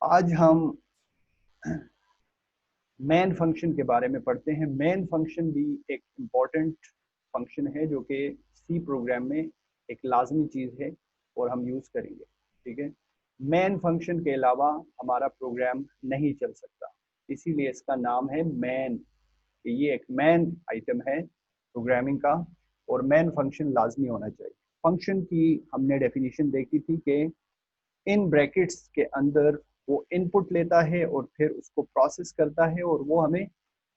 आज हम main function के बारे में पढ़ते हैं। मेन फंक्शन भी एक इम्पॉर्टेंट फंक्शन है जो कि सी प्रोग्राम में एक लाजमी चीज़ है और हम यूज़ करेंगे। ठीक है, मेन फंक्शन के अलावा हमारा प्रोग्राम नहीं चल सकता, इसीलिए इसका नाम है मेन। ये एक मेन आइटम है प्रोग्रामिंग का और मेन फंक्शन लाजमी होना चाहिए। फंक्शन की हमने डेफिनेशन देखी थी कि इन ब्रैकेट्स के अंदर वो इनपुट लेता है और फिर उसको प्रोसेस करता है और वो हमें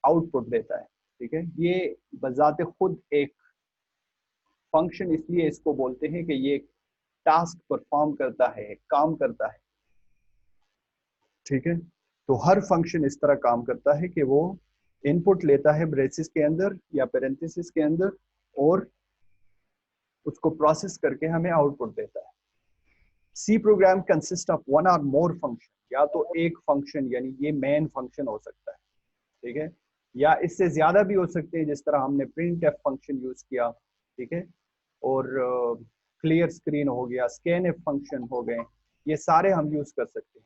आउटपुट देता है। ठीक है, ये बजाते खुद एक फंक्शन इसलिए इसको बोलते हैं कि ये टास्क परफॉर्म करता है, काम करता है। ठीक है, तो हर फंक्शन इस तरह काम करता है कि वो इनपुट लेता है ब्रेसिस के अंदर या पेरेंथेसिस के अंदर और उसको प्रोसेस करके हमें आउटपुट देता है। C program consist of one और मोर फंक्शन, या तो एक फंक्शन यानी ये मेन फंक्शन हो सकता है, ठीक है, या इससे ज्यादा भी हो सकते हैं, जिस तरह हमने प्रिंट एफ फंक्शन यूज किया। ठीक है, और क्लियर स्क्रीन हो गया, स्कैन एफ फंक्शन हो गए, ये सारे हम यूज कर सकते हैं।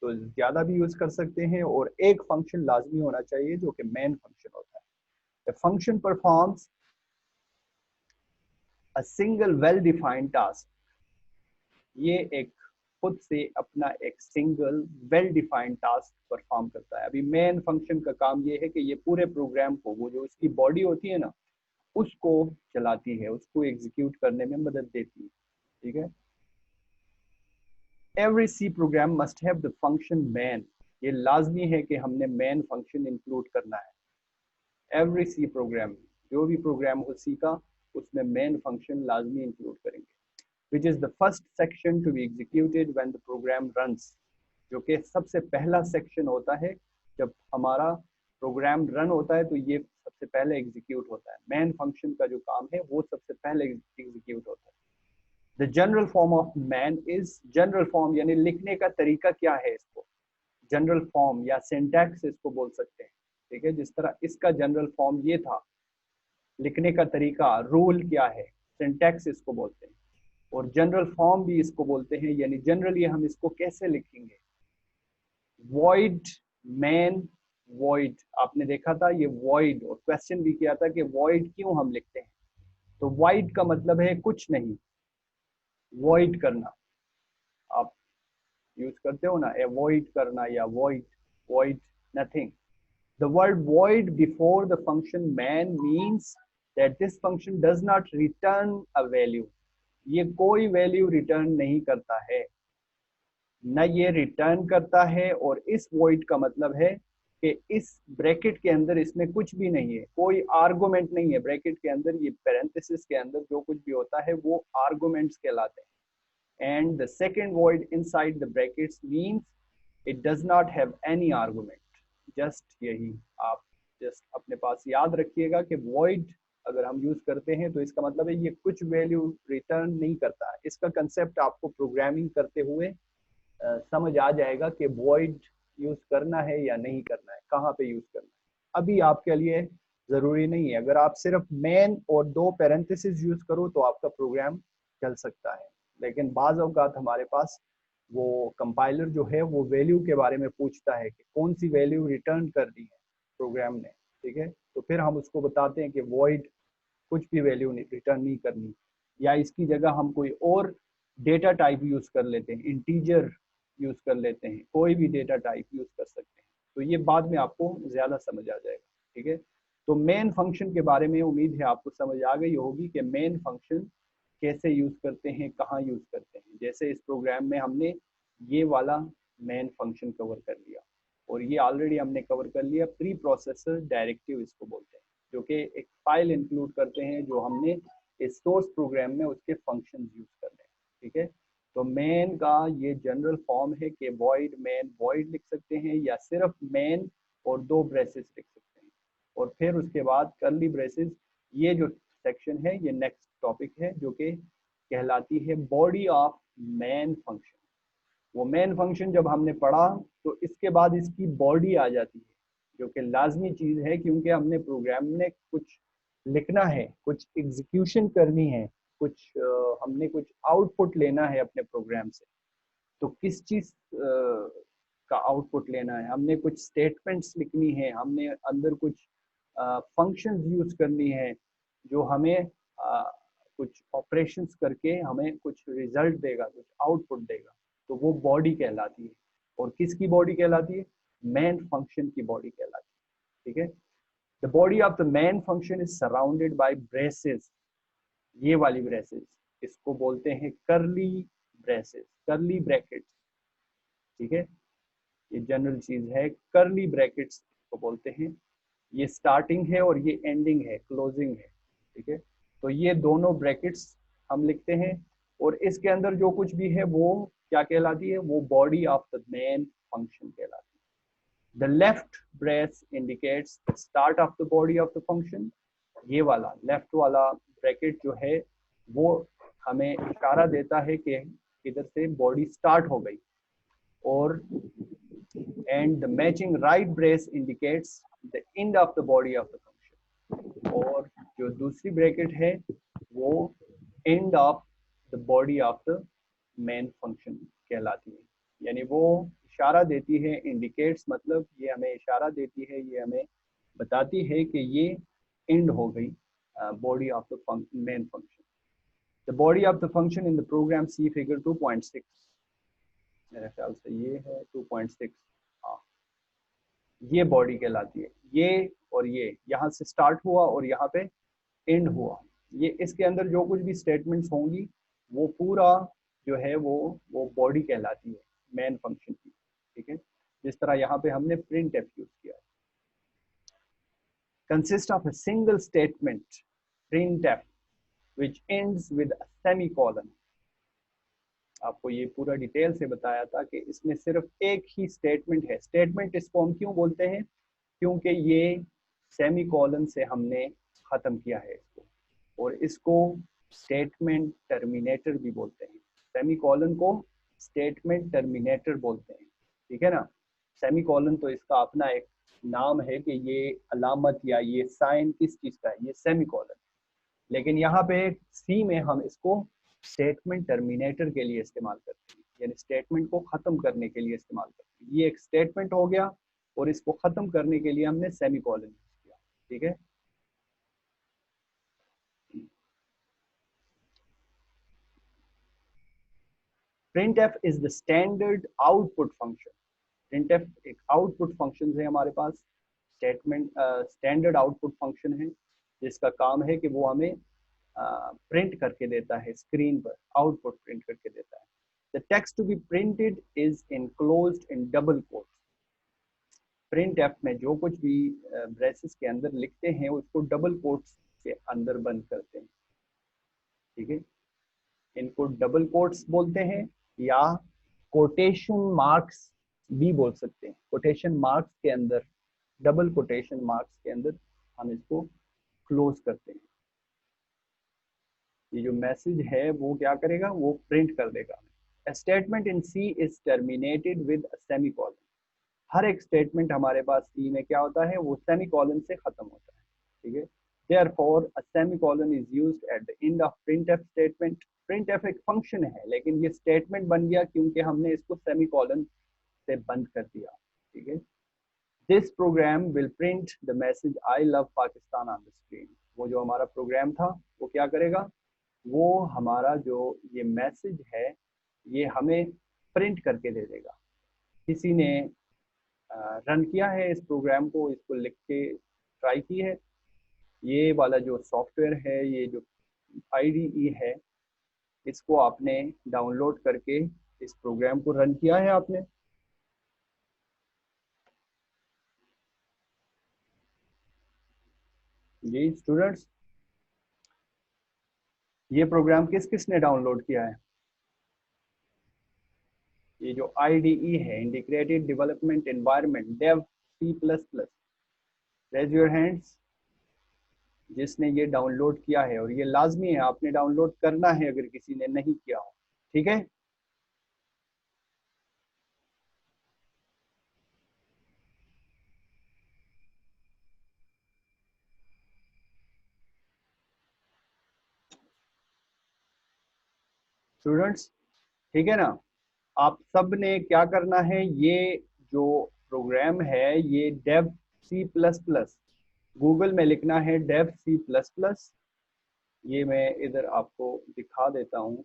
तो ज्यादा भी यूज कर सकते हैं और एक फंक्शन लाजमी होना चाहिए जो कि मेन फंक्शन होता है। Function performs a single well defined task. ये एक खुद से अपना एक single well defined task perform करता है। अभी मेन फंक्शन का काम ये है कि ये पूरे प्रोग्राम को, वो जो उसकी बॉडी होती है ना, उसको चलाती है, उसको एग्जीक्यूट करने में मदद देती है। ठीक है, every C program must have the function main. ये लाजमी है कि हमने मैन फंक्शन इंक्लूड करना है। एवरी सी प्रोग्राम, जो भी प्रोग्राम हो सी का, उसमें मैन फंक्शन लाजमी इंक्लूड करेंगे। which is the first section to be executed when the program runs, जो कि सबसे पहला सेक्शन होता है जब हमारा प्रोग्राम रन होता है, तो ये सबसे पहले एग्जीक्यूट होता है। मेन फंक्शन का जो काम है वो सबसे पहले एग्जीक्यूट होता है। The general form of man is, general form यानी लिखने का तरीका क्या है, इसको जनरल फॉर्म या सिंटैक्स इसको बोल सकते हैं। ठीक है, जिस तरह इसका जनरल फॉर्म ये था, लिखने का तरीका, रूल क्या है, सिंटैक्स इसको बोलते हैं। और जनरल फॉर्म भी इसको बोलते हैं, यानी जनरली हम इसको कैसे लिखेंगे। वॉइड मैन वॉइड, आपने देखा था ये वॉइड, और क्वेश्चन भी किया था कि वॉइड क्यों हम लिखते हैं। तो वॉइड का मतलब है कुछ नहीं, वॉइड करना। आप यूज करते हो ना, अवॉइड करना या void, void nothing. The word void before the function man means that this function does not return a value. ये कोई वैल्यू रिटर्न नहीं करता है, न ये रिटर्न करता है। और इस void का मतलब है कि इस ब्रैकेट के अंदर इसमें कुछ भी नहीं है, कोई आर्गुमेंट नहीं है ब्रैकेट के अंदर। ये पैरेंथेसिस के अंदर जो कुछ भी होता है वो आर्गुमेंट्स कहलाते हैं। And the second void inside the brackets means it does not have any argument. Just यही आप जस्ट अपने पास याद रखिएगा कि void अगर हम यूज करते हैं तो इसका मतलब है ये कुछ वैल्यू रिटर्न नहीं करता है। इसका कंसेप्ट आपको प्रोग्रामिंग करते हुए समझ आ जाएगा कि void यूज करना है या नहीं करना है, कहाँ पे यूज करना है। अभी आपके लिए जरूरी नहीं है, अगर आप सिर्फ मेन और दो पैरेंथेसिस यूज करो तो आपका प्रोग्राम चल सकता है। लेकिन बाज औकात हमारे पास वो कंपाइलर जो है वो वैल्यू के बारे में पूछता है कि कौन सी वैल्यू रिटर्न करनी है प्रोग्राम ने। ठीक है, तो फिर हम उसको बताते हैं कि वॉइड कुछ भी वैल्यू रिटर्न नहीं करनी, या इसकी जगह हम कोई और डेटा टाइप यूज कर लेते हैं, इंटीजर यूज कर लेते हैं, कोई भी डेटा टाइप यूज कर सकते हैं। तो ये बाद में आपको ज्यादा समझ आ जाएगा। ठीक है, तो मेन फंक्शन के बारे में उम्मीद है आपको समझ आ गई होगी कि मेन फंक्शन कैसे यूज करते हैं, कहाँ यूज करते हैं। जैसे इस प्रोग्राम में हमने ये वाला मेन फंक्शन कवर कर लिया, और ये ऑलरेडी हमने कवर कर लिया प्री प्रोसेसर डायरेक्टिव इसको बोलते हैं, जो कि एक फाइल इंक्लूड करते हैं जो हमने इस सोर्स प्रोग्राम में उसके फंक्शन यूज कर रहे हैं। ठीक है, तो मेन का ये जनरल फॉर्म है कि वॉइड मेन वॉइड लिख सकते हैं, या सिर्फ मेन और दो ब्रेसेस लिख सकते हैं। और फिर उसके बाद कर्ली ब्रेसेस, ये जो सेक्शन है ये नेक्स्ट टॉपिक है जो कि कहलाती है बॉडी ऑफ मेन फंक्शन। वो मेन फंक्शन जब हमने पढ़ा तो इसके बाद इसकी बॉडी आ जाती है, जो कि लाजमी चीज है, क्योंकि हमने प्रोग्राम में कुछ लिखना है, कुछ एग्जीक्यूशन करनी है, कुछ हमने कुछ आउटपुट लेना है अपने प्रोग्राम से। तो किस चीज का आउटपुट लेना है, हमने कुछ स्टेटमेंट्स लिखनी है, हमने अंदर कुछ फंक्शंस यूज करनी है जो हमें कुछ ऑपरेशंस करके हमें कुछ रिजल्ट देगा, कुछ आउटपुट देगा, तो वो बॉडी कहलाती है। और किसकी बॉडी कहलाती है? मेन फंक्शन की बॉडी कहलाती है। ठीक है, the body of the main function is surrounded by braces, ये वाली ब्रेसेस, इसको बोलते हैं करली ब्रेसेस, करली ब्रैकेट्स। ठीक है, ये जनरल चीज है, करली ब्रैकेट्स को बोलते हैं। ये स्टार्टिंग है और ये एंडिंग है, क्लोजिंग है। ठीक है, तो ये दोनों ब्रैकेट्स हम लिखते हैं, और इसके अंदर जो कुछ भी है वो क्या कहलाती है? वो body of the main function कहलाती है। The left brace indicates the start of the body of the function. ये वाला लेफ्ट वाला ब्रैकेट जो है वो हमें इशारा देता है कि इधर से बॉडी स्टार्ट हो गई, और and the matching right brace indicates the end of the body of the function, और जो दूसरी ब्रैकेट है वो end of the body of the main function कहलाती है। यानी वो इशारा देती है, indicates मतलब ये हमें इशारा देती है, ये हमें बताती है कि ये end हो गई body of the main function। The body of the function in the program C figure 2.6, मेरे ख्याल से ये है 2.6, हाँ, ये बॉडी कहलाती है। ये और ये यहाँ से स्टार्ट हुआ और यहाँ पे एंड हुआ, ये इसके अंदर जो कुछ भी स्टेटमेंट्स होंगी वो पूरा जो है वो बॉडी कहलाती है मेन फंक्शन की। ठीक है, जिस तरह यहाँ पे हमने प्रिंट एफ यूज किया है। Consist of a single statement print F which ends with a semicolon. आपको ये पूरा डिटेल से बताया था कि इसमें सिर्फ एक ही स्टेटमेंट है। स्टेटमेंट इसको हम क्यों बोलते हैं? क्योंकि ये सेमीकोलन से हमने खत्म किया है इसको, और इसको स्टेटमेंट टर्मिनेटर भी बोलते हैं। सेमीकोलन को स्टेटमेंट टर्मिनेटर बोलते हैं। ठीक है ना, सेमीकोलन तो इसका अपना एक नाम है कि ये अलामत या ये साइन किस चीज का है, ये सेमीकोलन। लेकिन यहाँ पे सी में हम इसको स्टेटमेंट टर्मिनेटर के लिए इस्तेमाल करते हैं, यानी स्टेटमेंट को खत्म करने के लिए इस्तेमाल करते हैं। ये एक स्टेटमेंट हो गया और इसको खत्म करने के लिए हमने सेमीकोलन यूज किया। ठीक है, printf is the standard output function। printf एक आउटपुट फंक्शन है हमारे पास, स्टेटमेंट स्टैंडर्ड आउटपुट फंक्शन है जिसका काम है कि वो हमें प्रिंट करके देता है, स्क्रीन पर आउटपुट प्रिंट करके देता है। The text to be printed is enclosed in double quotes। Printf में जो कुछ भी ब्रेसेस के अंदर लिखते हैं उसको डबल कोट्स के अंदर बंद करते हैं। ठीक है, इनको डबल कोट्स बोलते हैं या कोटेशन मार्क्स भी बोल सकते हैं। कोटेशन मार्क्स के अंदर, डबल कोटेशन मार्क्स के अंदर हम इसको क्लोज करते हैं। ये जो मैसेज है वो क्या करेगा? वो प्रिंट कर देगा। A statement in C is terminated with a semicolon। हर एक स्टेटमेंट हमारे पास सी में क्या होता है? वो सेमीकोलन से खत्म होता है। ठीक है, therefore a semicolon is used at the end of printf statement। printf एक फंक्शन है लेकिन ये स्टेटमेंट बन गया क्योंकि हमने इसको सेमीकोलन से बंद कर दिया। ठीक है, this program will print the message I love Pakistan on the screen. वो जो हमारा प्रोग्राम था वो क्या करेगा? वो हमारा जो ये मैसेज है ये हमें प्रिंट करके दे देगा। किसी ने रन किया है इस प्रोग्राम को, इसको लिख के ट्राई की है। ये वाला जो सॉफ्टवेयर है, ये जो IDE है, इसको आपने डाउनलोड करके इस प्रोग्राम को रन किया है आपने? जी स्टूडेंट्स, ये प्रोग्राम किस किस ने डाउनलोड किया है? ये जो IDE है, integrated development environment, Dev C++, raise your hands जिसने ये डाउनलोड किया है। और ये लाजमी है, आपने डाउनलोड करना है अगर किसी ने नहीं किया हो। ठीक है, स्टूडेंट्स, ठीक है ना? आप सब ने क्या करना है? ये जो प्रोग्राम है ये Dev C plus plus, Google में लिखना है डेव सी प्लस प्लस। ये मैं इधर आपको दिखा देता हूँ।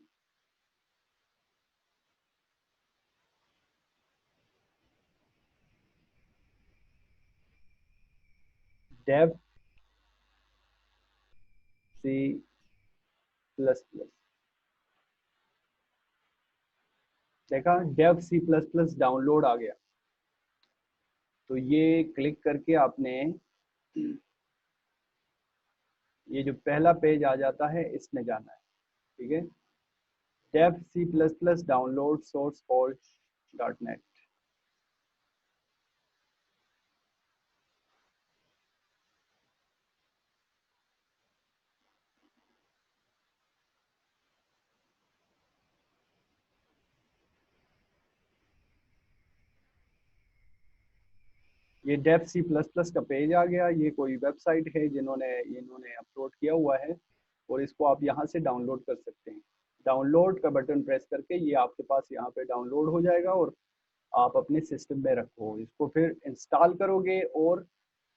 डेव सी प्लस प्लस, देखा Dev C plus plus download आ गया। तो ये क्लिक करके आपने, ये जो पहला पेज आ जाता है इसमें जाना है। ठीक है, Dev C plus plus download source code. ये डेव सी प्लस प्लस का पेज आ गया। ये कोई वेबसाइट है जिन्होंने इन्होंने अपलोड किया हुआ है, और इसको आप यहाँ से डाउनलोड कर सकते हैं। डाउनलोड का बटन प्रेस करके ये आपके पास यहाँ पे डाउनलोड हो जाएगा, और आप अपने सिस्टम में रखो इसको, फिर इंस्टॉल करोगे और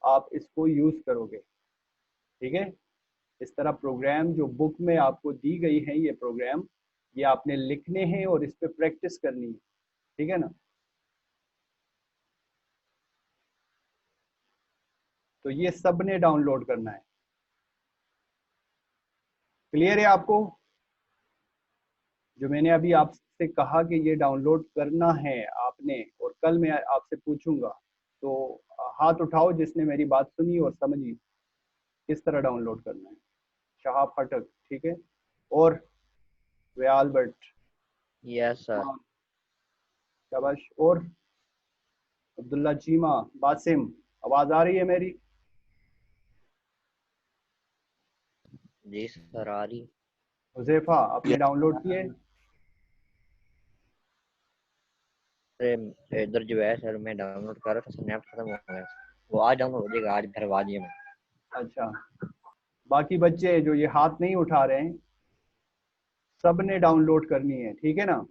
आप इसको यूज़ करोगे। ठीक है, इस तरह प्रोग्राम जो बुक में आपको दी गई है ये प्रोग्राम, ये आपने लिखने हैं और इस पर प्रैक्टिस करनी है। ठीक है ना। तो ये सब ने डाउनलोड करना है। क्लियर है आपको? जो मैंने अभी आपसे कहा कि ये डाउनलोड करना है आपने, और कल मैं आपसे पूछूंगा, तो हाथ उठाओ जिसने मेरी बात सुनी और समझी किस तरह डाउनलोड करना है। शाह फटक, ठीक है, और वे आल्बर्ट, यस सर। हाँ, शाबाश, और अब्दुल्ला चीमा, बासिम, आवाज आ रही है मेरी? जी सर आ रही। हुजैफा, आपने डाउनलोड किए? अरे इधर जो है सर मैं डाउनलोड कर रहा था, स्नैप खत्म हो गया। वो आज डाउनलोड हो जाएगा, आज भरवा दिया मैं। अच्छा, बाकी बच्चे जो ये हाथ नहीं उठा रहे हैं, सब ने डाउनलोड करनी है, ठीक है ना।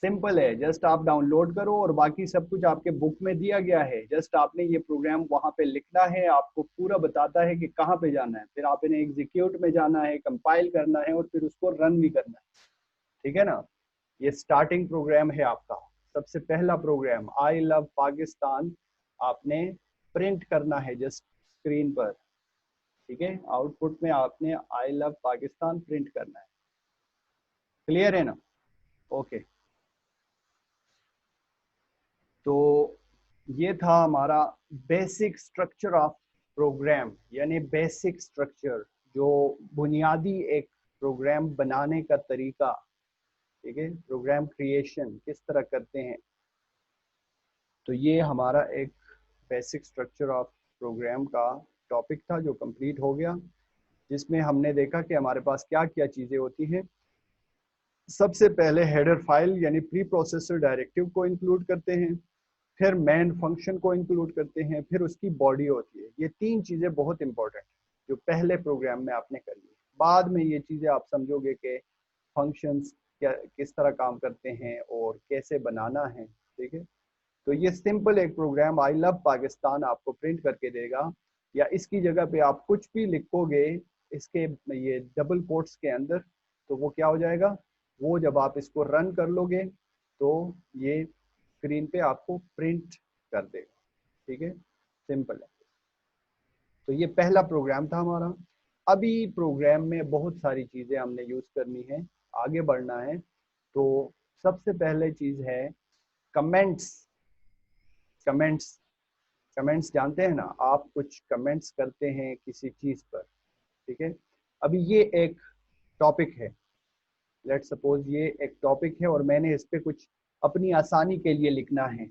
सिंपल है, जस्ट आप डाउनलोड करो और बाकी सब कुछ आपके बुक में दिया गया है। जस्ट आपने ये प्रोग्राम वहां पे लिखना है, आपको पूरा बताता है कि कहाँ पे जाना है, फिर आपने एग्जीक्यूट में जाना है, कंपाइल करना है और फिर उसको रन भी करना है। ठीक है ना। ये स्टार्टिंग प्रोग्राम है आपका। सबसे पहला प्रोग्राम आई लव पाकिस्तान आपने प्रिंट करना है जस्ट स्क्रीन पर। ठीक है, आउटपुट में आपने आई लव पाकिस्तान प्रिंट करना है। क्लियर है ना? ओके। तो ये था हमारा बेसिक स्ट्रक्चर ऑफ प्रोग्राम, यानी बेसिक स्ट्रक्चर, जो बुनियादी एक प्रोग्राम बनाने का तरीका। ठीक है, प्रोग्राम क्रिएशन किस तरह करते हैं। तो ये हमारा एक बेसिक स्ट्रक्चर ऑफ प्रोग्राम का टॉपिक था जो कंप्लीट हो गया, जिसमें हमने देखा कि हमारे पास क्या क्या चीज़ें होती हैं। सबसे पहले हेडर फाइल यानी प्री प्रोसेसर डायरेक्टिव को इंक्लूड करते हैं, फिर मेन फंक्शन को इंक्लूड करते हैं, फिर उसकी बॉडी होती है। ये तीन चीज़ें बहुत इंपॉर्टेंट जो पहले प्रोग्राम में आपने करी है। बाद में ये चीज़ें आप समझोगे कि फंक्शंस क्या किस तरह काम करते हैं और कैसे बनाना है। ठीक है, तो ये सिंपल एक प्रोग्राम आई लव पाकिस्तान आपको प्रिंट करके देगा, या इसकी जगह पे आप कुछ भी लिखोगे इसके ये डबल कोट्स के अंदर, तो वो क्या हो जाएगा, वो जब आप इसको रन कर लोगे तो ये स्क्रीन पे आपको प्रिंट कर देगा। ठीक है, सिंपल है। तो ये पहला प्रोग्राम था हमारा। अभी प्रोग्राम में बहुत सारी चीज़ें हमने यूज़ करनी है, आगे बढ़ना है। तो सबसे पहले चीज़ है कमेंट्स। कमेंट्स, कमेंट्स जानते हैं ना आप, कुछ कमेंट्स करते हैं किसी चीज़ पर। ठीक है, अभी ये एक टॉपिक है, लेट सपोज ये एक टॉपिक है और मैंने इस पे कुछ अपनी आसानी के लिए लिखना है,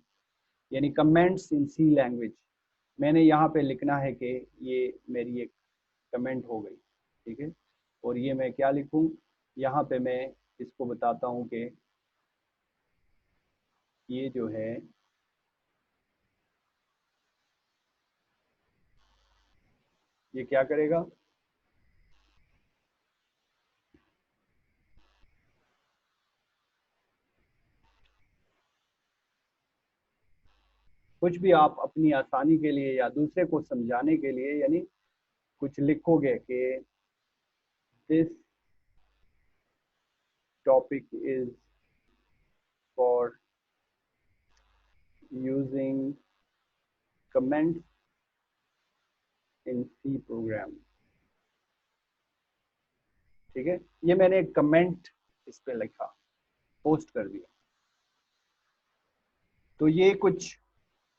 यानी कमेंट्स इन सी लैंग्वेज। मैंने यहाँ पे लिखना है कि ये मेरी एक कमेंट हो गई। ठीक है, और ये मैं क्या लिखूँ, यहाँ पे मैं इसको बताता हूँ कि ये जो है, ये क्या करेगा, कुछ भी आप अपनी आसानी के लिए या दूसरे को समझाने के लिए यानी कुछ लिखोगे कि this topic is for using comments in C program. ठीक है, ये मैंने एक कमेंट इस पे लिखा, पोस्ट कर दिया। तो ये कुछ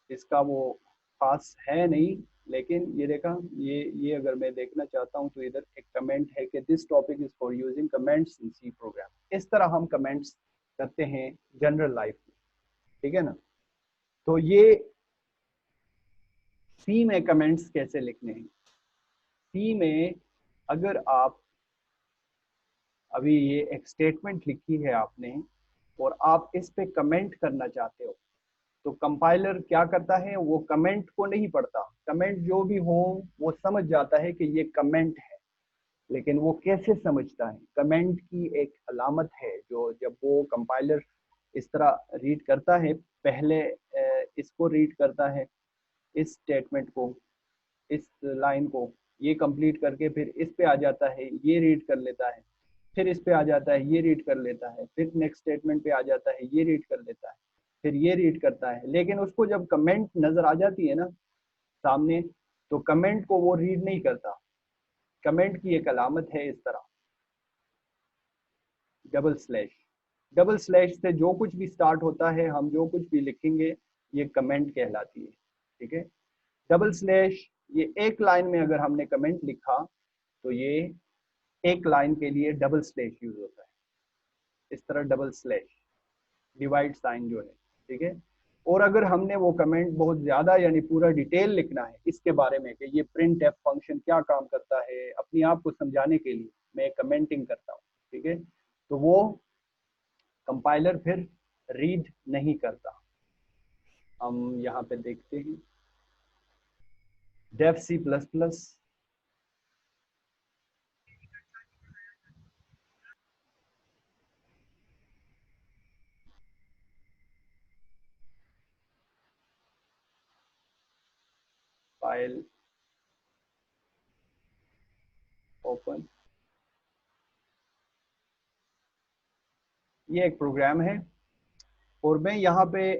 इसका वो खास है नहीं, लेकिन ये देखा, ये अगर मैं देखना चाहता हूँ तो इधर एक कमेंट है कि this topic is for using comments in C program. इस तरह हम कमेंट्स करते हैं जनरल लाइफ में, ठीक है ना। तो ये सी में कमेंट्स कैसे लिखने हैं। सी में अगर आप अभी ये एक स्टेटमेंट लिखी है आपने और आप इस पे कमेंट करना चाहते हो, तो कंपाइलर क्या करता है, वो कमेंट को नहीं पढ़ता। कमेंट जो भी हो वो समझ जाता है कि ये कमेंट है, लेकिन वो कैसे समझता है, कमेंट की एक अलामत है जो जब वो कंपाइलर इस तरह रीड करता है, पहले इसको रीड करता है, इस स्टेटमेंट को, इस लाइन को, ये कंप्लीट करके फिर इस पे आ जाता है, ये रीड कर लेता है, फिर इस पे आ जाता है, ये रीड कर लेता है, फिर नेक्स्ट स्टेटमेंट पे आ जाता है, ये रीड कर लेता है, फिर ये रीड करता है। लेकिन उसको जब कमेंट नजर आ जाती है ना सामने, तो कमेंट को वो रीड नहीं करता। कमेंट की एक अलामत है इस तरह, डबल स्लैश। डबल स्लैश से जो कुछ भी स्टार्ट होता है, हम जो कुछ भी लिखेंगे, ये कमेंट कहलाती है। ठीक है, डबल स्लैश, ये एक लाइन में अगर हमने कमेंट लिखा तो ये एक लाइन के लिए डबल स्लैश यूज होता है। इस तरह डबल स्लैश, डिवाइड साइन जो है, ठीक है। और अगर हमने वो कमेंट बहुत ज्यादा यानी पूरा डिटेल लिखना है इसके बारे में कि ये प्रिंट एफ फंक्शन क्या काम करता है, अपने आप को समझाने के लिए मैं कमेंटिंग करता हूँ, ठीक है, तो वो कंपाइलर फिर रीड नहीं करता। हम यहाँ पे देखते हैं Dev C plus plus, file open, ये एक प्रोग्राम है और मैं यहाँ पे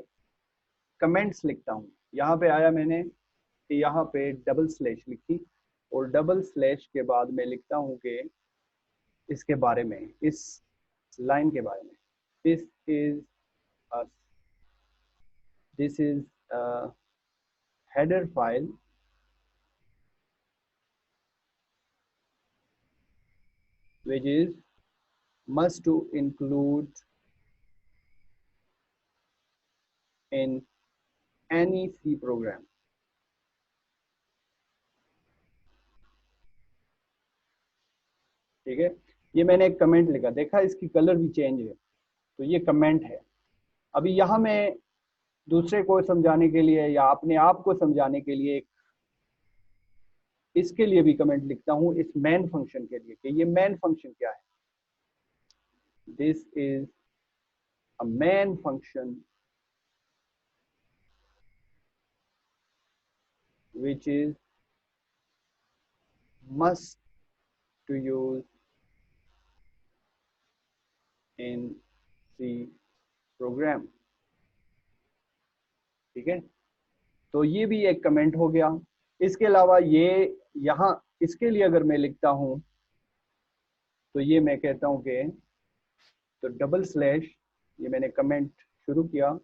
कमेंट्स लिखता हूँ। यहाँ पे आया मैंने कि यहाँ पे डबल स्लैश लिखी और डबल स्लैश के बाद मैं लिखता हूँ कि इसके बारे में, इस लाइन के बारे में, this is this is header file which is must to include in any C program। ठीक है, ये मैंने एक कमेंट लिखा, देखा इसकी कलर भी चेंज है, तो ये कमेंट है। अभी यहाँ मैं दूसरे को समझाने के लिए या अपने आप को समझाने के लिए इसके लिए भी कमेंट लिखता हूँ, इस मैन फंक्शन के लिए कि ये मैन फंक्शन क्या है। This is a main function which is must to use in C program। ठीक है, तो ये भी एक कमेंट हो गया। इसके अलावा ये यहाँ इसके लिए अगर मैं लिखता हूँ तो ये मैं कहता हूँ कि तो डबल स्लैश, ये मैंने कमेंट शुरू किया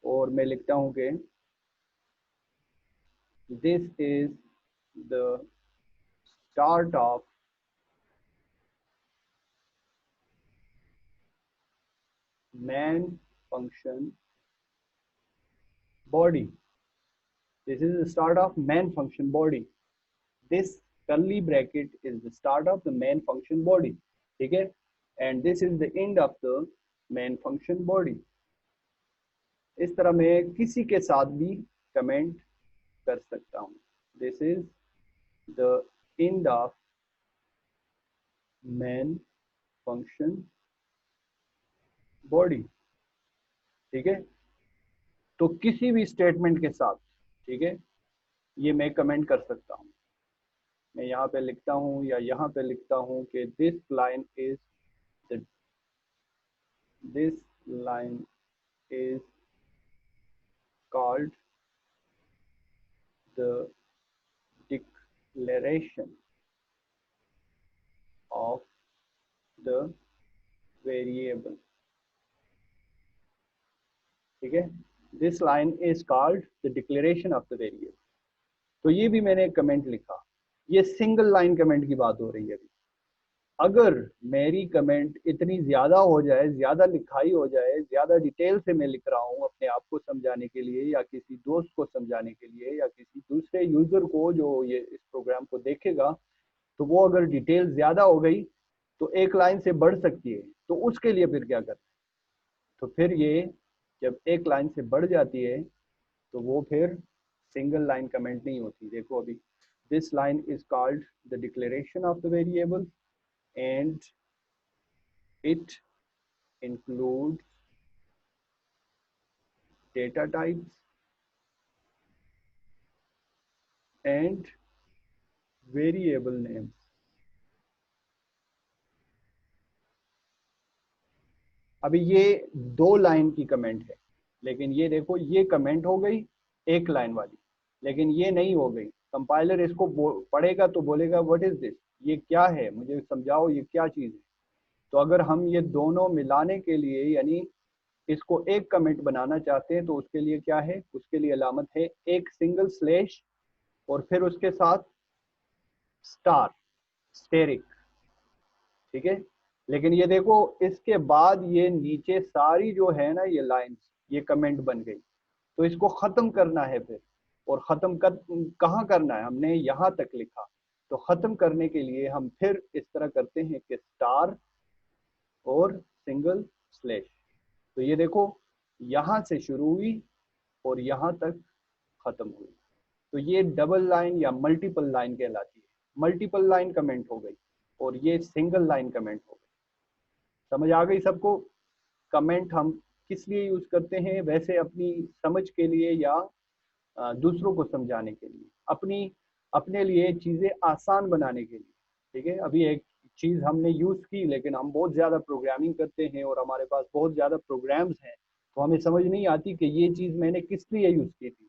और मैं लिखता हूँ कि this is the start of main function body. This is the start of main function body. This curly bracket is the start of the main function body। ठीक है, and this is the end of the main function body। इस तरह मैं किसी के साथ भी comment कर सकता हूँ। This is the end of main function body. ठीक है, तो किसी भी स्टेटमेंट के साथ, ठीक है, ये मैं कमेंट कर सकता हूँ। मैं यहाँ पे लिखता हूँ या यहाँ पे लिखता हूँ कि this line is called the declaration of the variable, ठीक है, this line is called the declaration of the variable. तो ये भी मैंने एक कमेंट लिखा, ये सिंगल लाइन कमेंट की बात हो रही है अभी। अगर मेरी कमेंट इतनी ज्यादा हो जाए, ज्यादा लिखाई हो जाए, ज्यादा डिटेल से मैं लिख रहा हूँ अपने आप को समझाने के लिए या किसी दोस्त को समझाने के लिए या किसी दूसरे यूजर को जो ये इस प्रोग्राम को देखेगा, तो वो अगर डिटेल ज्यादा हो गई तो एक लाइन से बढ़ सकती है। तो उसके लिए फिर क्या करना है? तो फिर ये जब एक लाइन से बढ़ जाती है तो वो फिर सिंगल लाइन कमेंट नहीं होती। देखो अभी, this line is called the declaration of the variable and it includes data types and variable names। अभी ये 2 लाइन की कमेंट है, लेकिन ये देखो ये कमेंट हो गई एक लाइन वाली, लेकिन ये नहीं हो गई। कंपाइलर इसको पढ़ेगा तो बोलेगा व्हाट इज दिस, ये क्या है, मुझे समझाओ ये क्या चीज है। तो अगर हम ये दोनों मिलाने के लिए यानी इसको एक कमेंट बनाना चाहते हैं तो उसके लिए क्या है, उसके लिए अलामत है एक सिंगल स्लैश और फिर उसके साथ स्टार, स्टेरिक, ठीक है। लेकिन ये देखो इसके बाद ये नीचे सारी जो है ना ये लाइंस, ये कमेंट बन गई। तो इसको खत्म करना है फिर, और खत्म कहाँ करना है, हमने यहाँ तक लिखा। तो खत्म करने के लिए हम फिर इस तरह करते हैं कि स्टार और सिंगल स्लैश। तो ये देखो यहाँ से शुरू हुई और यहाँ तक खत्म हुई। तो ये डबल लाइन या मल्टीपल लाइन कहलाती है। मल्टीपल लाइन कमेंट हो गई और ये सिंगल लाइन कमेंट हो गई। समझ आ गई सबको? कमेंट हम किस लिए यूज करते हैं? वैसे अपनी समझ के लिए या दूसरों को समझाने के लिए, अपने लिए चीजें आसान बनाने के लिए, ठीक है। अभी एक चीज हमने यूज की, लेकिन हम बहुत ज्यादा प्रोग्रामिंग करते हैं और हमारे पास बहुत ज्यादा प्रोग्राम्स हैं, तो हमें समझ नहीं आती कि ये चीज मैंने किस लिए यूज की थी।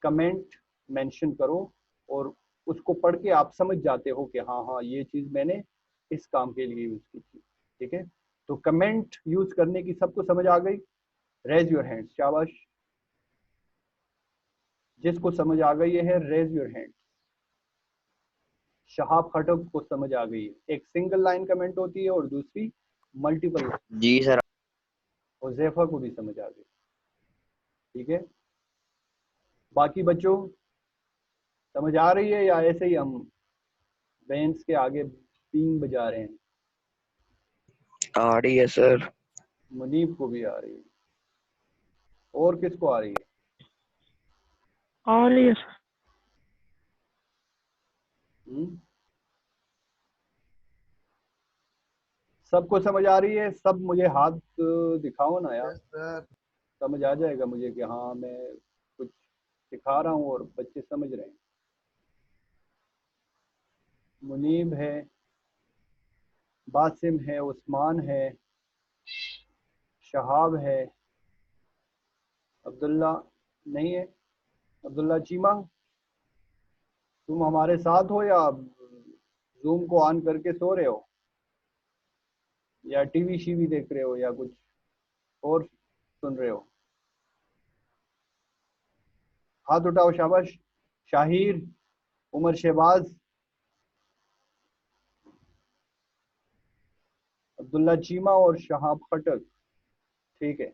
कमेंट मेंशन करो और उसको पढ़ के आप समझ जाते हो कि हाँ हाँ ये चीज मैंने इस काम के लिए यूज की थी, ठीक है। तो कमेंट यूज करने की सबको समझ आ गई? रेज योर हैंड, शाबाश। जिसको समझ आ गई है रेज योर हैंड। शहाब खटक को समझ आ गई है, एक सिंगल लाइन कमेंट होती है और दूसरी मल्टीपल। जी सर। और जैफा को भी समझ आ गई, ठीक है। बाकी बच्चों समझ आ रही है या ऐसे ही हम बेंच के आगे पींग बजा रहे हैं? आ रही है सर। मुनीब को भी आ रही है। और किसको आ रही है? आ रही है सर। सबको समझ आ रही है? सब मुझे हाथ दिखाओ ना यार। समझ आ जाएगा मुझे कि हाँ मैं कुछ सिखा रहा हूँ और बच्चे समझ रहे हैं। मुनीब है, बासिम है, उस्मान है, शहाब है, अब्दुल्ला नहीं है। अब्दुल्ला चीमा, तुम हमारे साथ हो या जूम को ऑन करके सो रहे हो या टीवी शीवी देख रहे हो या कुछ और सुन रहे हो? हाथ उठाओ, शाबाश। शाहिर, उमर शहबाज, अब्दुल्ला चीमा और शहाब खटक, ठीक है।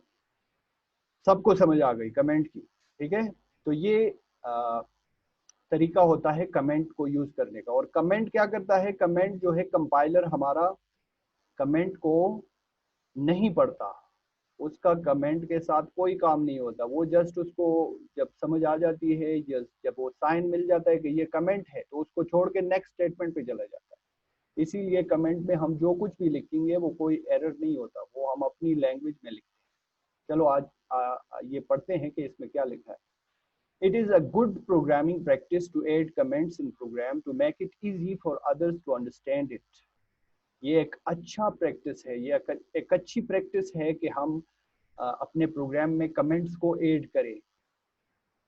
सबको समझ आ गई कमेंट की, ठीक है। तो ये तरीका होता है कमेंट को यूज करने का। और कमेंट क्या करता है? कमेंट जो है कंपाइलर हमारा कमेंट को नहीं पढ़ता, उसका कमेंट के साथ कोई काम नहीं होता। वो जस्ट उसको जब समझ आ जाती है, जब वो साइन मिल जाता है कि ये कमेंट है, तो उसको छोड़ के नेक्स्ट स्टेटमेंट पे चला जाता है। इसीलिए कमेंट में हम जो कुछ भी लिखेंगे वो कोई एरर नहीं होता, वो हम अपनी लैंग्वेज में लिखते हैं। चलो आज ये पढ़ते हैं कि इसमें क्या लिखा है। It is a good programming practice to add comments in program to make it easy for others to understand it. ये एक अच्छा प्रैक्टिस है, ये एक अच्छी प्रैक्टिस है कि हम अपने प्रोग्राम में कमेंट्स को ऐड करें,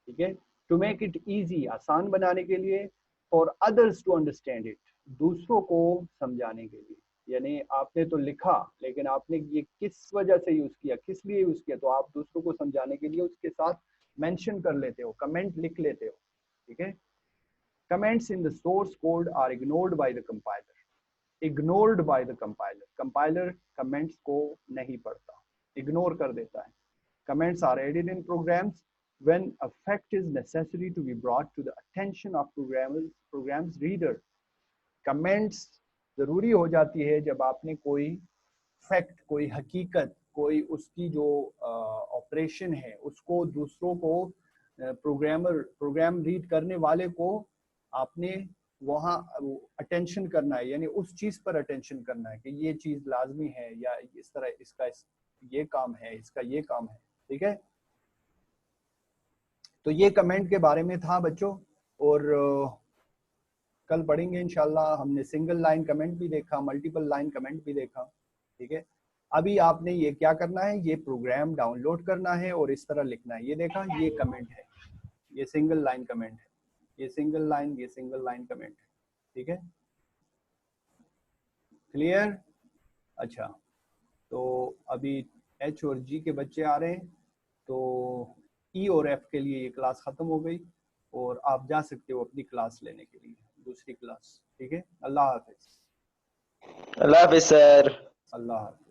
ठीक है। टू मेक इट इजी, आसान बनाने के लिए, for others to understand it, दूसरों को समझाने के लिए। यानी आपने तो लिखा लेकिन आपने ये किस वजह से यूज किया, किस लिए यूज किया, तो आप दूसरों को समझाने के लिए उसके साथ मेंशन कर लेते हो, कमेंट लिख लेते हो, ठीक है। Comments in the source code are ignored by the compiler, ignored by the compiler, compiler comments को नहीं पढ़ता, इग्नोर कर देता है। Comments are added in programs when a fact is necessary to be brought to the attention of program's reader. Comments जरूरी हो जाती है जब आपने कोई फैक्ट, कोई हकीकत, कोई उसकी जो ऑपरेशन है उसको दूसरों को, प्रोग्राम रीड करने वाले को आपने वहाँ अटेंशन करना है, यानी उस चीज पर अटेंशन करना है कि ये चीज लाजमी है या इस तरह इसका ये काम है, इसका ये काम है, ठीक है। तो ये कमेंट के बारे में था बच्चों, और कल पढ़ेंगे इंशाल्लाह। हमने सिंगल लाइन कमेंट भी देखा, मल्टीपल लाइन कमेंट भी देखा, ठीक है। अभी आपने ये क्या करना है, ये प्रोग्राम डाउनलोड करना है और इस तरह लिखना है। ये देखा, ये कमेंट है, ये सिंगल लाइन कमेंट है, ये सिंगल लाइन, ये सिंगल लाइन कमेंट है, ठीक है। क्लियर? अच्छा, तो अभी एच और जी के बच्चे आ रहे हैं, तो ई और एफ के लिए ये क्लास खत्म हो गई और आप जा सकते हो अपनी क्लास लेने के लिए, दूसरी क्लास, ठीक है। अल्लाह हाफिज। अल्लाह हाफिज सर। अल्लाह हाफिज।